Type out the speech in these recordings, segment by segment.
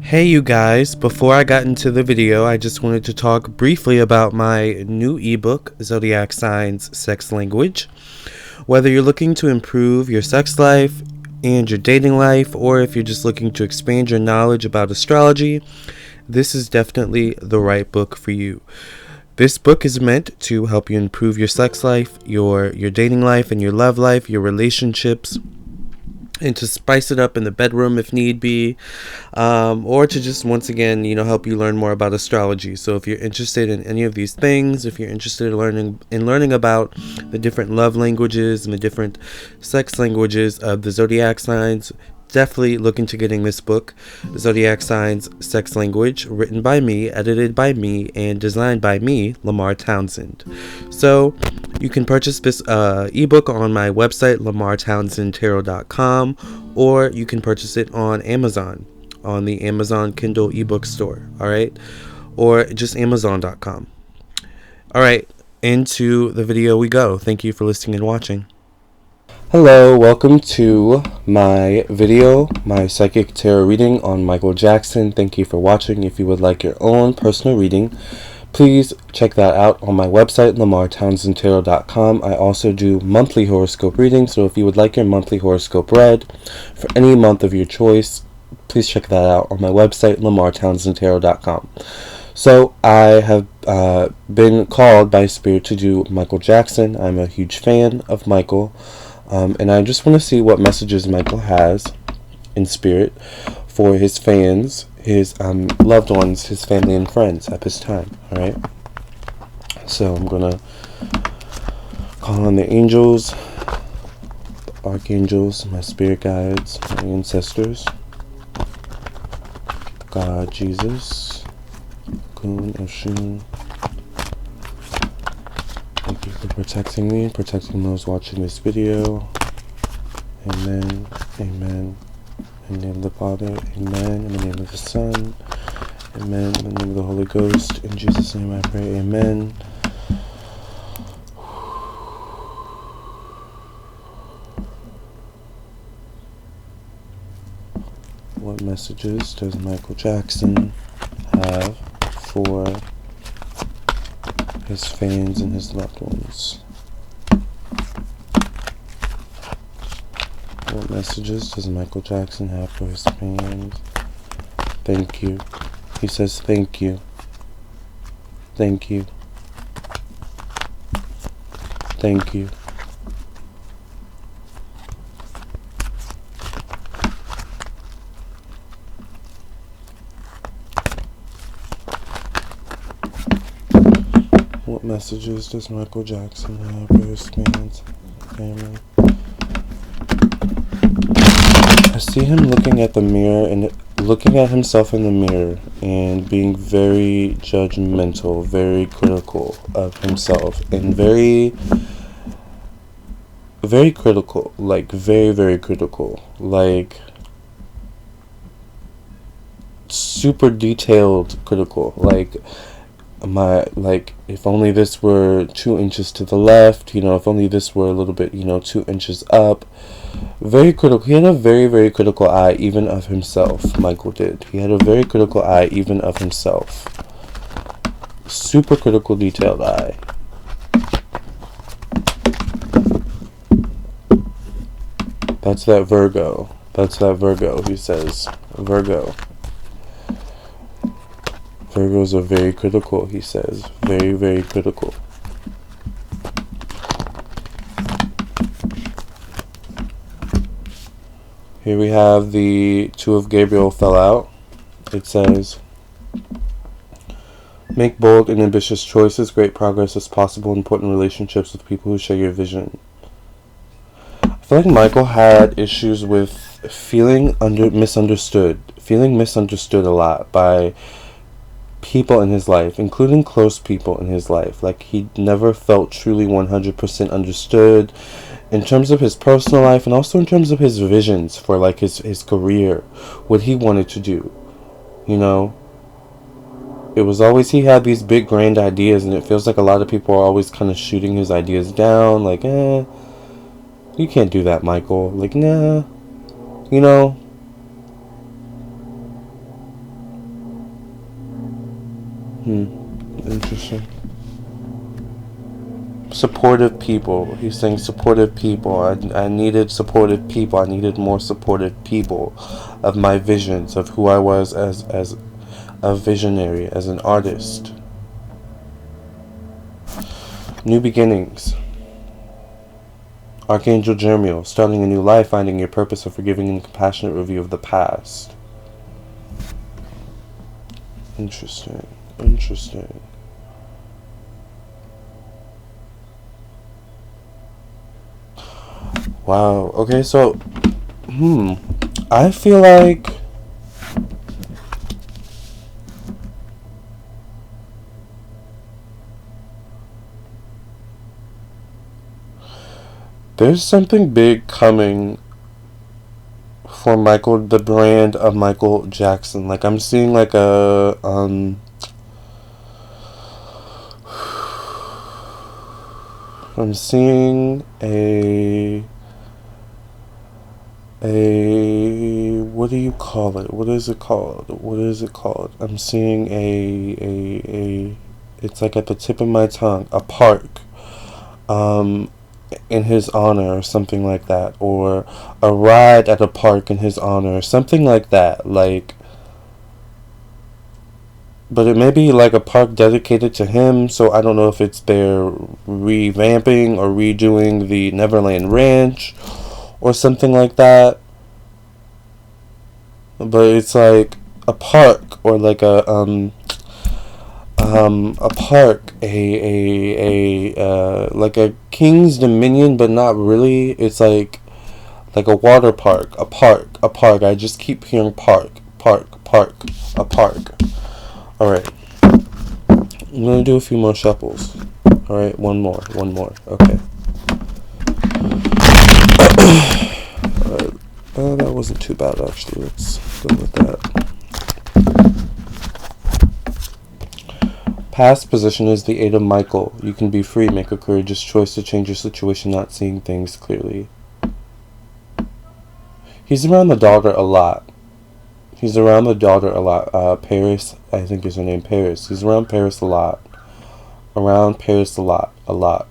Hey you guys, before I got into the video, I just wanted to talk briefly about my new ebook, Zodiac Signs Sex Language. Whether you're looking to improve your sex life and your dating life, or if you're just looking to expand your knowledge about astrology, this is definitely the right book for you. This book is meant to help you improve your sex life, your dating life, and your love life, your relationships, and to spice it up in the bedroom if need be, or to just once again help you learn more about astrology. So if you're interested in any of these things, if you're interested in learning about the different love languages and the different sex languages of the zodiac signs, definitely look into getting this book, Zodiac Signs Sex Language, written by me, edited by me, and designed by me, Lamarr Townsend. So you can purchase this ebook on my website, lamarrtownsendtarot.com, or you can purchase it on Amazon, on the Amazon Kindle ebook store, alright? Or just amazon.com. Alright, into the video we go. Thank you for listening and watching. Hello, welcome to my video, my psychic tarot reading on Michael Jackson. Thank you for watching. If you would like your own personal reading, please check that out on my website, lamarrtownsendtarot.com. I also do monthly horoscope readings, so if you would like your monthly horoscope read for any month of your choice, please check that out on my website, lamarrtownsendtarot.com. So I have been called by Spirit to do Michael Jackson. I'm a huge fan of Michael. And I just want to see what messages Michael has in spirit for his fans, his loved ones, his family and friends at this time. Alright? So I'm going to call on the angels, the archangels, my spirit guides, my ancestors, God, Jesus, Kun, Oshun. Thank you for protecting me, protecting those watching this video. Amen. Amen. In the name of the Father. Amen. In the name of the Son. Amen. In the name of the Holy Ghost. In Jesus' name I pray. Amen. What messages does Michael Jackson have for his fans and his loved ones? What messages does Michael Jackson have for his fans? Thank you. He says thank you. Thank you. Thank you. What messages does Michael Jackson have for his fans and family? I see him looking at the mirror and looking at himself in the mirror and being very judgmental, very critical of himself, and very critical, like very critical, like super detailed critical, like if only this were 2 inches to the left, if only this were a little bit, 2 inches up. Very critical. He had a very critical eye even of himself. Michael did. He had a very critical eye even of himself. Super critical, detailed eye. That's that Virgo. He says. Virgo. Virgos are very critical, he says. Very critical. Here we have the Two of Gabriel fell out. It says, make bold and ambitious choices. Great progress is possible in important relationships with people who share your vision. I feel like Michael had issues with feeling misunderstood a lot by people in his life, including close people in his life. Like, he never felt truly 100% understood in terms of his personal life and also in terms of his visions for like his career, what he wanted to do. It was always, he had these big grand ideas, and it feels like a lot of people are always kind of shooting his ideas down, like, you can't do that, Michael. Like, nah, Interesting. Supportive people. He's saying supportive people. I needed supportive people. I needed more supportive people of my visions, of who I was as a visionary, as an artist. New beginnings. Archangel Jermaine, starting a new life, finding your purpose, a forgiving and compassionate review of the past. Interesting. Interesting. Wow. Okay, so I feel like there's something big coming for Michael, the brand of Michael Jackson. Like, I'm seeing like a I'm seeing a what do you call it? What is it called? What is it called? I'm seeing a it's like at the tip of my tongue, a park in his honor or something like that, or a ride at a park in his honor or something like that, like, but it may be like a park dedicated to him, so I don't know if it's they're revamping or redoing the Neverland Ranch or something like that, but it's like a park or like a park, like a King's Dominion, but not really. It's like a water park, a park. I just keep hearing park, a park. All right, I'm gonna do a few more shuffles. All right, one more. Okay. That wasn't too bad actually. Let's go with that. Past position is the 8 of Michael. You can be free, make a courageous choice to change your situation, not seeing things clearly. He's around the daughter a lot. Paris, I think is her name, Paris. He's around Paris a lot. A lot.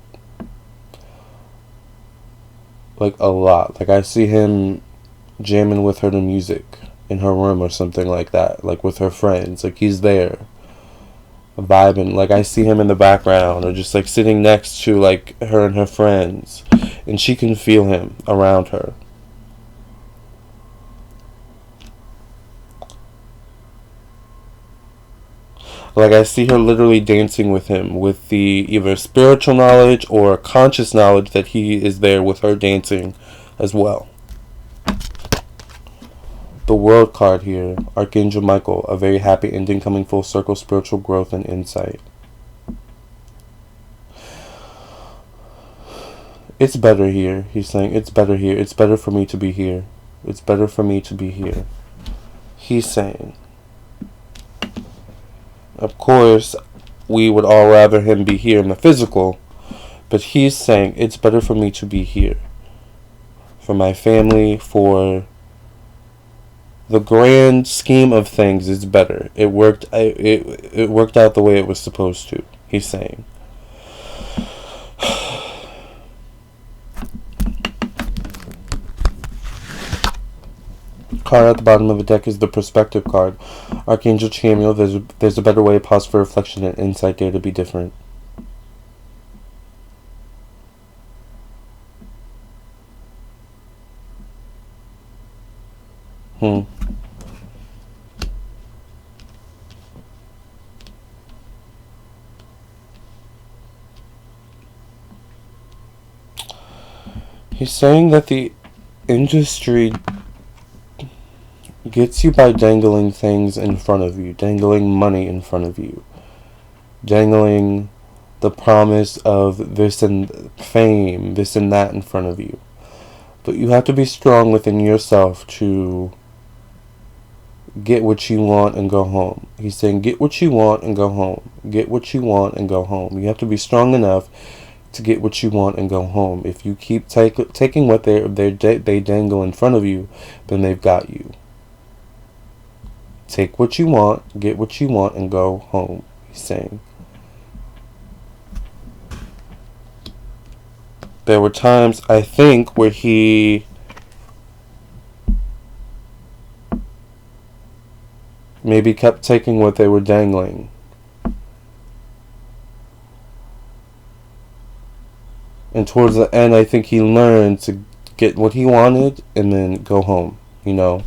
Like, a lot. Like, I see him jamming with her to music in her room or something like that. Like, with her friends. Like, he's there. Vibing. Like, I see him in the background, or just like sitting next to like her and her friends, and she can feel him around her. Like, I see her literally dancing with him, with the either spiritual knowledge or conscious knowledge that he is there with her dancing as well. The World card here, Archangel Michael, a very happy ending coming full circle, spiritual growth and insight. It's better here, he's saying. It's better here. It's better for me to be here. It's better for me to be here. He's saying. Of course, we would all rather him be here in the physical, but he's saying it's better for me to be here. For my family, for the grand scheme of things, is better. It worked out the way it was supposed to, he's saying. Card at the bottom of the deck is the Perspective card. Archangel Chamuel, there's a better way, pause for reflection and insight, dare to be different. He's saying that the industry gets you by dangling things in front of you, dangling money in front of you, dangling the promise of this and fame, this and that in front of you. But you have to be strong within yourself to get what you want and go home. He's saying get what you want and go home. Get what you want and go home. You have to be strong enough to get what you want and go home. If you keep taking what they dangle in front of you, then they've got you. Take what you want, get what you want, and go home, he's he's saying. There were times, I think, where he maybe kept taking what they were dangling. And towards the end, I think he learned to get what he wanted and then go home, you know.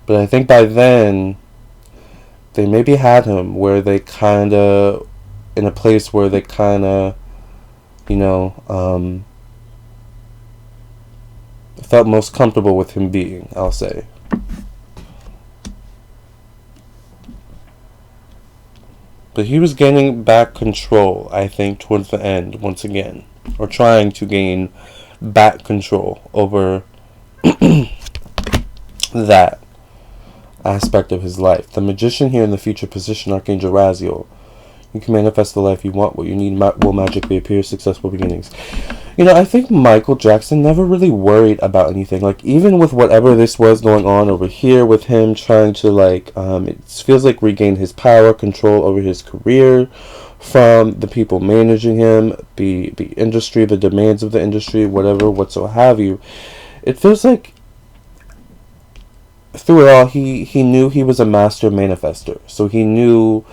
But I think by then, they maybe had him where they kind of, in a place where they kind of, you know, felt most comfortable with him being, I'll say. But he was gaining back control, I think, towards the end, once again. Or trying to gain back control over that aspect of his life. The magician here in the future position, Archangel Raziel. You can manifest the life you want. What you need will magically appear. Successful beginnings. You know, I think Michael Jackson never really worried about anything. Like, even with whatever this was going on over here with him trying to, like, it feels like regain his power, control over his career from the people managing him, the industry, the demands of the industry, whatever, whatsoever have you. It feels like through it all, he knew he was a master manifester. So he knew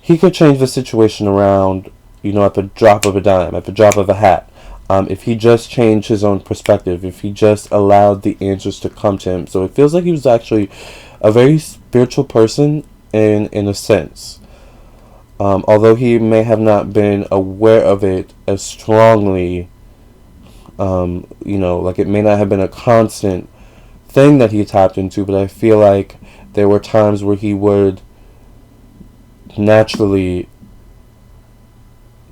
he could change the situation around, you know, at the drop of a dime, at the drop of a hat. If he just changed his own perspective, if he just allowed the answers to come to him. So it feels like he was actually a very spiritual person in a sense. Although he may have not been aware of it as strongly, you know, like it may not have been a constant thing that he tapped into, but I feel like there were times where he would naturally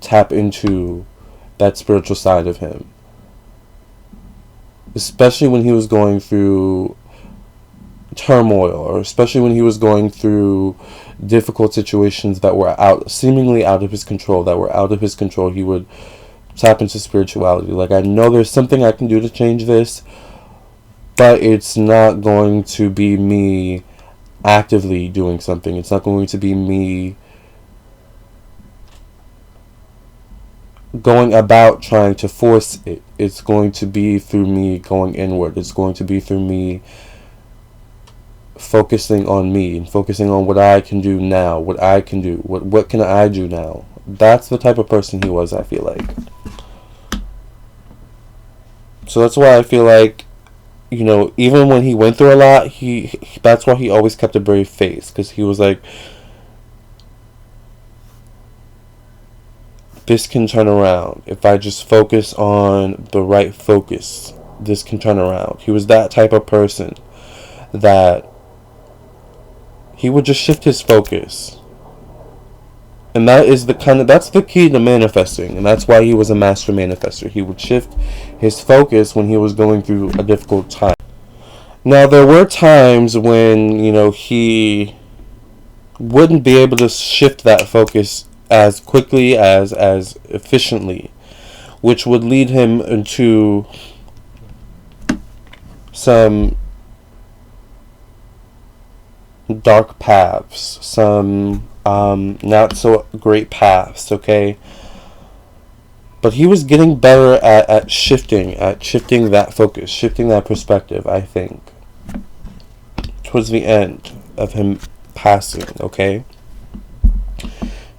tap into that spiritual side of him, especially when he was going through turmoil, or especially when he was going through difficult situations that were seemingly out of his control, he would tap into spirituality. Like, I know there's something I can do to change this, but it's not going to be me actively doing something. It's not going to be me going about trying to force it. It's going to be through me going inward. It's going to be through me focusing on me and focusing on what I can do now, what I can do, what can I do now. That's the type of person he was, I feel like. So that's why I feel like, you know, even when he went through a lot, that's why he always kept a brave face, because he was like, this can turn around. If I just focus on the right focus, this can turn around. He was that type of person that he would just shift his focus. And that is that's the key to manifesting. And that's why he was a master manifester. He would shift his focus when he was going through a difficult time. Now, there were times when, you know, he wouldn't be able to shift that focus as quickly, as efficiently, which would lead him into some dark paths, some not so great paths, okay? But he was getting better at shifting that focus, shifting that perspective, I think, towards the end of him passing, okay?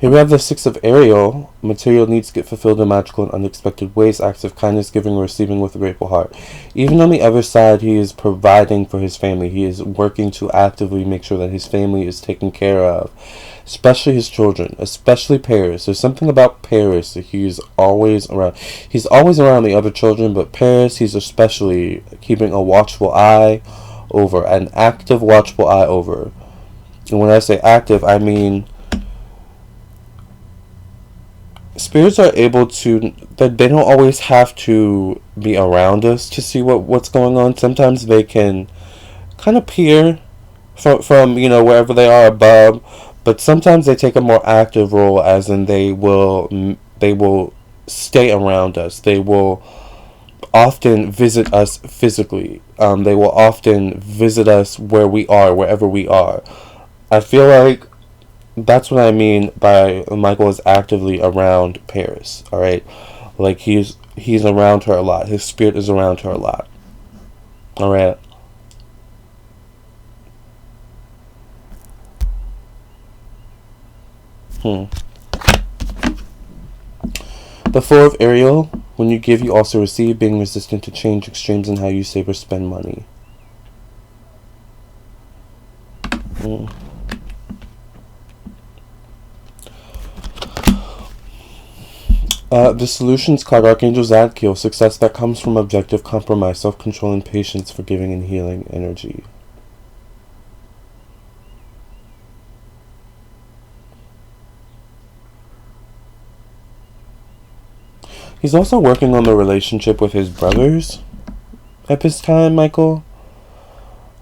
Here we have the Six of Ariel. Material needs get fulfilled in magical and unexpected ways. Acts of kindness, giving or receiving with a grateful heart. Even on the other side, he is providing for his family. He is working to actively make sure that his family is taken care of. Especially his children. Especially Paris. There's something about Paris that he's always around. He's always around the other children, but Paris, he's especially keeping a watchful eye over. An active watchful eye over. And when I say active, I mean spirits are able to, that they don't always have to be around us to see what's going on. Sometimes they can kind of peer from you know, wherever they are above, but sometimes they take a more active role, as in they will stay around us. They will often visit us physically. They will often visit us where we are, wherever we are. I feel like that's what I mean by Michael is actively around Paris. All right, like he's around her a lot. His spirit is around her a lot. All right. Hmm. The Four of Ariel. When you give, you also receive, being resistant to change, extremes in how you save or spend money. Hmm. The solutions card, Archangel Zadkiel. Success that comes from objective compromise, self-control, and patience, forgiving and healing energy. He's also working on the relationship with his brothers at this time, Michael.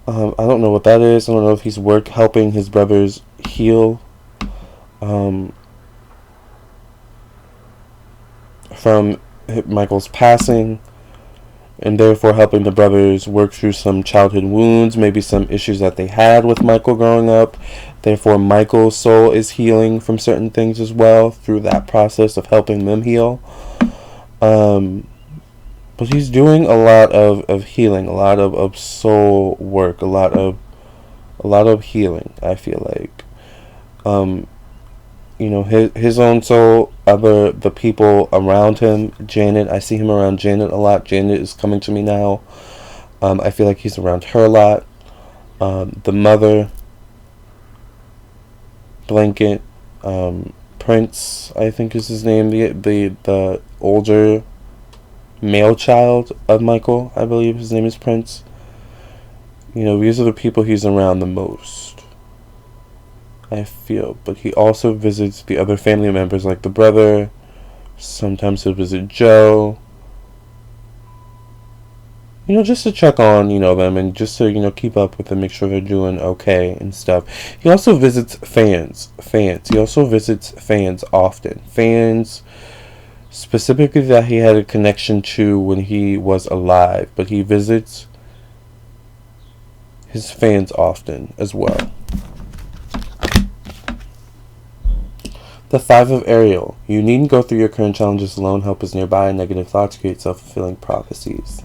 I don't know what that is. I don't know if he's helping his brothers heal from Michael's passing, and therefore helping the brothers work through some childhood wounds, maybe some issues that they had with Michael growing up. Therefore, Michael's soul is healing from certain things as well through that process of helping them heal. But he's doing a lot of healing, a lot of soul work, a lot of healing, I feel like. His own soul, the people around him. Janet, I see him around Janet a lot. Janet is coming to me now. I feel like he's around her a lot. The mother, Blanket, Prince, I think is his name. The older male child of Michael, I believe his name is Prince. These are the people he's around the most, I feel. But he also visits the other family members, like the brother. Sometimes he'll visit Joe. Just to check on, them, and just to, keep up with them, make sure they're doing okay and stuff. He also visits fans. He also visits fans often. Fans specifically that he had a connection to when he was alive. But he visits his fans often as well. The Five of Ariel. You needn't go through your current challenges alone. Help is nearby. Negative thoughts create self-fulfilling prophecies.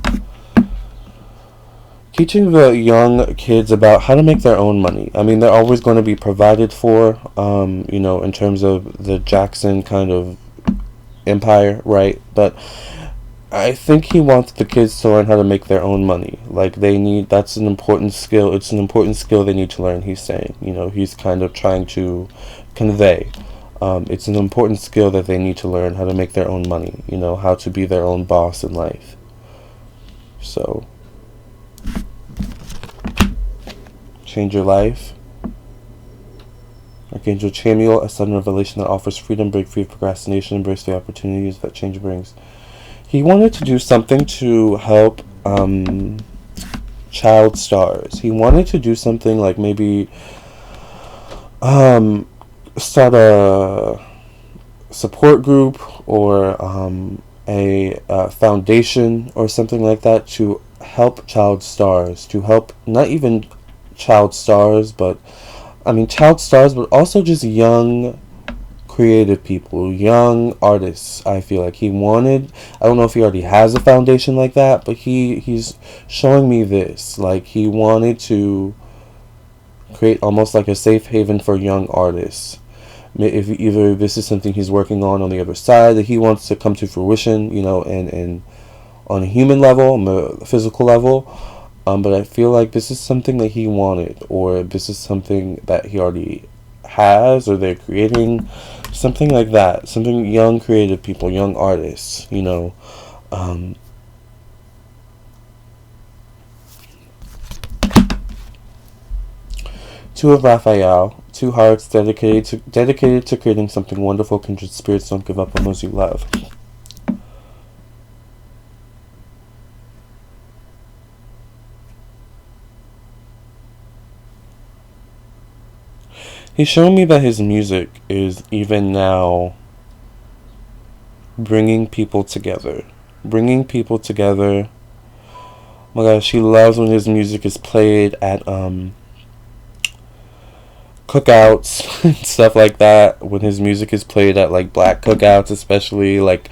Teaching the young kids about how to make their own money. I mean, they're always going to be provided for, in terms of the Jackson kind of empire, right? But I think he wants the kids to learn how to make their own money. Like, that's an important skill. It's an important skill they need to learn, he's saying. He's kind of trying to convey. It's an important skill that they need to learn, how to make their own money, how to be their own boss in life. So, change your life. Archangel Chamuel, a sudden revelation that offers freedom, break free of procrastination, embrace the opportunities that change brings. He wanted to do something to help child stars. He wanted to do something like maybe start a support group or a foundation or something like that to help child stars, to help not even child stars, but child stars, but also just young creative people, young artists. I feel like I don't know if he already has a foundation like that, but he's showing me this. Like, he wanted to create almost like a safe haven for young artists. If either this is something he's working on the other side that he wants to come to fruition, and on a human level, on a physical level. But I feel like this is something that he wanted, or this is something that he already has, or they're creating, something like that. Something young creative people, young artists, Two of Raphael, two hearts dedicated to creating something wonderful. Kindred spirits, don't give up on those you love. He's showing me that his music is even now bringing people together. Bringing people together. Oh my gosh, he loves when his music is played at cookouts and stuff like that. When his music is played at like black cookouts, especially like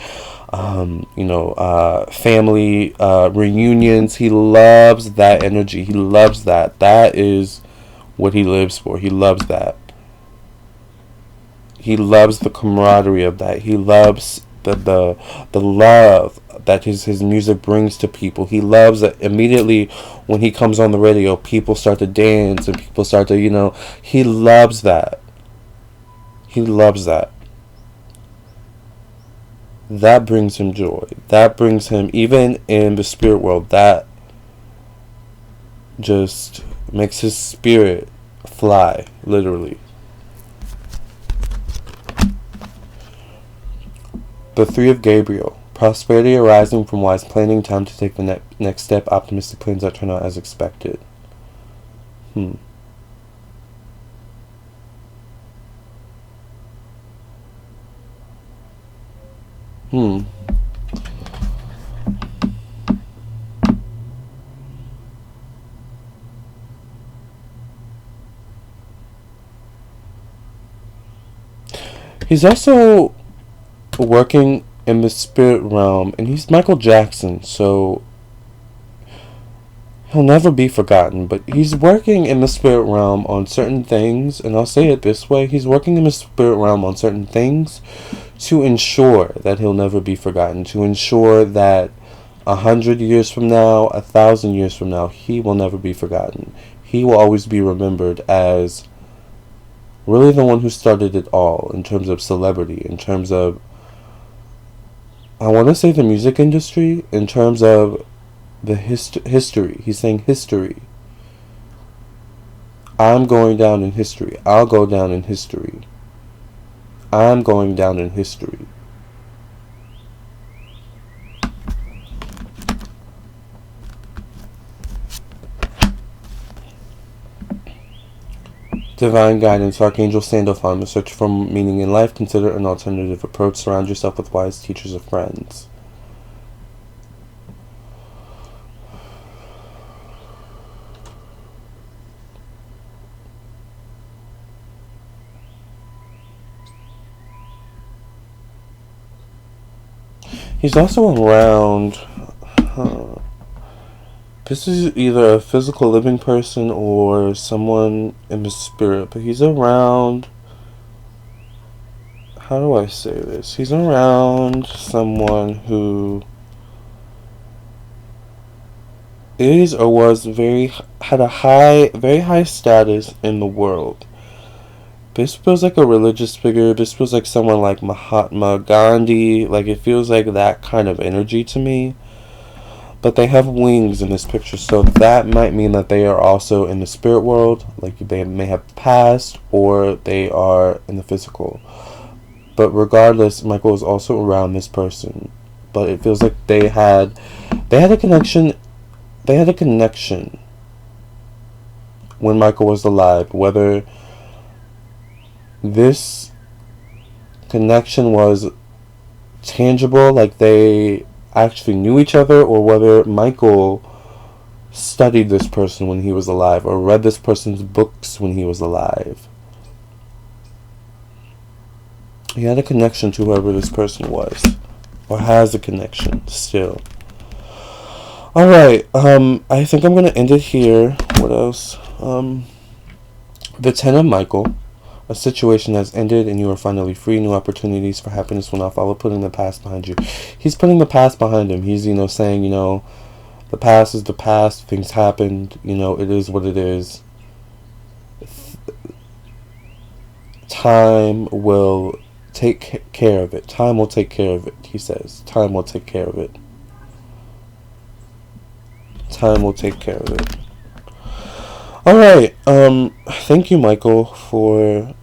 family reunions, he loves that energy. He loves that. That is what he lives for. He loves that. He loves the camaraderie of that. He loves the love that his music brings to people. He loves that immediately when he comes on the radio, people start to dance and people start to, he loves that. He loves that. That brings him joy. That brings him, even in the spirit world, that just makes his spirit fly, literally. The Three of Gabriel. Prosperity arising from wise planning, time to take the next step, optimistic plans that turn out as expected. He's also working in the spirit realm, and he's Michael Jackson, so he'll never be forgotten. But he's working in the spirit realm on certain things, and I'll say it this way: he's working in the spirit realm on certain things to ensure that he'll never be forgotten, to ensure that 100 years from now, 1,000 years from now, he will never be forgotten. He will always be remembered as really the one who started it all, in terms of celebrity, in terms of, I want to say, the music industry, in terms of the history. He's saying history. I'm going down in history. I'll go down in history. I'm going down in history. Divine guidance, Archangel Sandalphon. To search for meaning in life, consider an alternative approach. Surround yourself with wise teachers or friends. He's also around. This is either a physical living person or someone in the spirit, but he's around. How do I say this? He's around someone who is or was had a very high status in the world. This feels like a religious figure. This feels like someone like Mahatma Gandhi. Like, it feels like that kind of energy to me. But they have wings in this picture, so that might mean that they are also in the spirit world. Like, they may have passed, or they are in the physical. But regardless, Michael is also around this person. But it feels like they had a connection. They had a connection when Michael was alive. Whether this connection was tangible, like they actually knew each other, or whether Michael studied this person when he was alive, or read this person's books when he was alive. He had a connection to whoever this person was, or has a connection still. Alright, I think I'm going to end it here. What else? The 10 of Michael. A situation has ended and you are finally free. New opportunities for happiness will now follow, putting the past behind you. He's putting the past behind him. He's, saying, the past is the past. Things happened. It is what it is. Time will take care of it. Time will take care of it, he says. Time will take care of it. Time will take care of it. Alright, thank you, Michael, for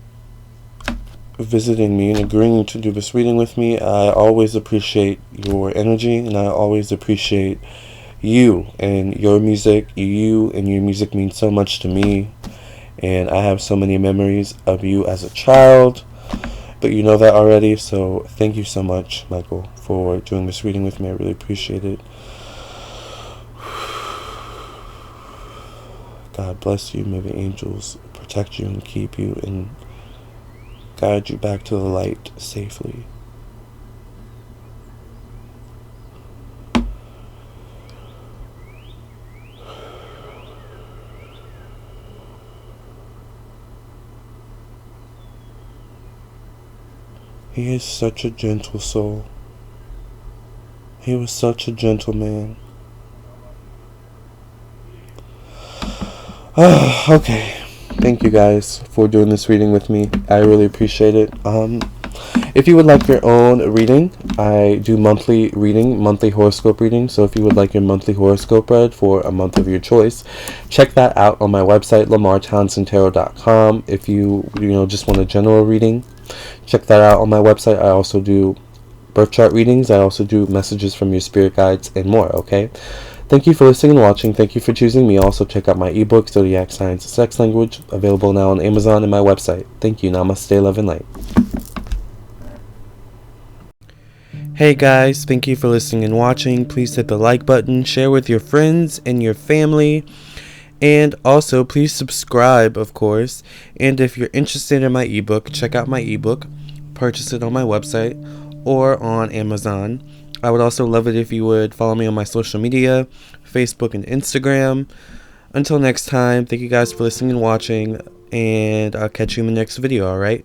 visiting me and agreeing to do this reading with me. I always appreciate your energy, and I always appreciate you and your music. You and your music mean so much to me, and I have so many memories of you as a child, but you know that already, so thank you so much, Michael, for doing this reading with me. I really appreciate it. God bless you. May the angels protect you and keep you and guide you back to the light safely. He is such a gentle soul. He was such a gentleman. Okay. Thank you guys for doing this reading with me. I really appreciate it. If you would like your own reading, I do monthly horoscope reading. So if you would like your monthly horoscope read for a month of your choice, check that out on my website, lamarrtownsendtarot.com. If you just want a general reading, check that out on my website. I also do birth chart readings. I also do messages from your spirit guides and more, okay? Thank you for listening and watching. Thank you for choosing me. Also, check out my ebook, Zodiac Science and Sex Language, available now on Amazon and my website. Thank you. Namaste, love, and light. Hey guys, thank you for listening and watching. Please hit the like button, share with your friends and your family, and also please subscribe, of course. And if you're interested in my ebook, check out my ebook, purchase it on my website or on Amazon. I would also love it if you would follow me on my social media, Facebook and Instagram. Until next time, thank you guys for listening and watching, and I'll catch you in the next video, alright?